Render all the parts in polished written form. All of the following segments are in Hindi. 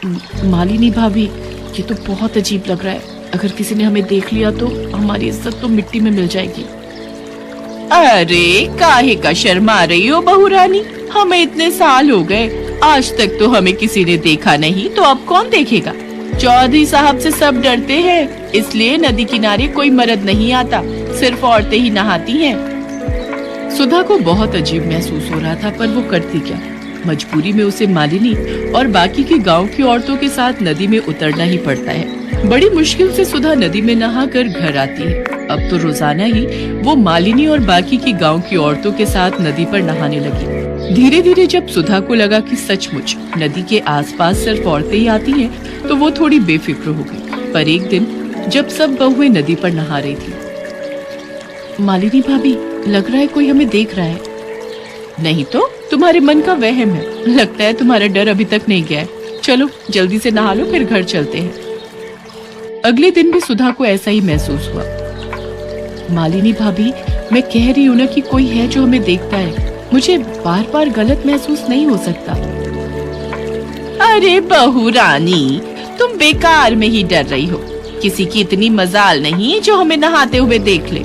मालिनी भाभी, ये तो बहुत अजीब लग रहा है। अगर किसी ने हमें देख लिया तो हमारी इज्जत तो मिट्टी में मिल जाएगी। अरे काहे का शर्मा रही हो बहू रानी, हमें इतने साल हो गए, आज तक तो हमें किसी ने देखा नहीं, तो अब कौन देखेगा। चौधरी साहब से सब डरते हैं, इसलिए नदी किनारे कोई मर्द नहीं आता, सिर्फ औरतें ही नहाती हैं। सुधा को बहुत अजीब महसूस हो रहा था, पर वो करती क्या। मजबूरी में उसे मालिनी और बाकी के गांव की औरतों के साथ नदी में उतरना ही पड़ता है। बड़ी मुश्किल से सुधा नदी में नहाकर घर आती है। अब तो रोजाना ही वो मालिनी और बाकी की गांव की औरतों के साथ नदी पर नहाने लगी। धीरे धीरे जब सुधा को लगा कि सचमुच नदी के आसपास सिर्फ औरतें ही आती हैं, तो वो थोड़ी बेफिक्र हो गई। पर एक दिन जब सब बहुएं नदी पर नहा रही थी, मालिनी भाभी, लग रहा है कोई हमें देख रहा है। नहीं तो तुम्हारे मन का वहम है, लगता है तुम्हारा डर अभी तक नहीं गया है। चलो जल्दी से नहा लो, फिर घर चलते हैं। अगले दिन भी सुधा को ऐसा ही महसूस हुआ। मालिनी भाभी, मैं कह रही हूँ ना कि कोई है जो हमें देखता है। मुझे बार बार गलत महसूस नहीं हो सकता। अरे बहू रानी, तुम बेकार में ही डर रही हो। किसी की इतनी मजाल नहीं जो हमें नहाते हुए देख ले।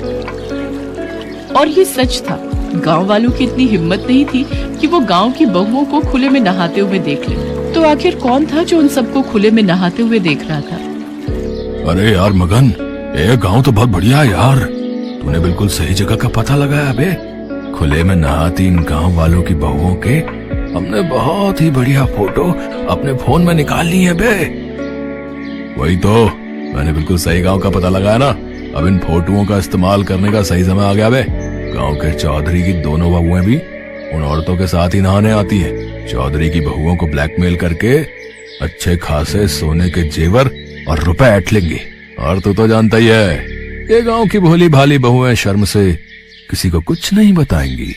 और ये सच था। गांव वालों की इतनी हिम्मत नहीं थी कि वो गांव की बहुओं को खुले में नहाते हुए देख ले। तो आखिर कौन था जो उन सबको खुले में नहाते हुए देख रहा था? अरे यार मगन, ये गांव तो बहुत बढ़िया है यार। तूने बिल्कुल सही जगह का पता लगाया बे। खुले में नहाती इन गांव वालों की बहुओं के हमने बहुत ही बढ़िया फोटो अपने फोन में निकाल ली है बे। वही तो, मैंने बिल्कुल सही गांव का पता लगाया ना। अब इन फोटोओं का इस्तेमाल करने का सही समय आ गया बे। गांव के चौधरी की दोनों बहुएं भी उन औरतों के साथ ही नहाने आती हैं। चौधरी की बहुओं को ब्लैकमेल करके अच्छे खासे सोने के जेवर और रुपए ऐंठ लेंगी। और तू तो जानता ही है, ये गांव की भोली भाली बहुएं शर्म से किसी को कुछ नहीं बताएंगी।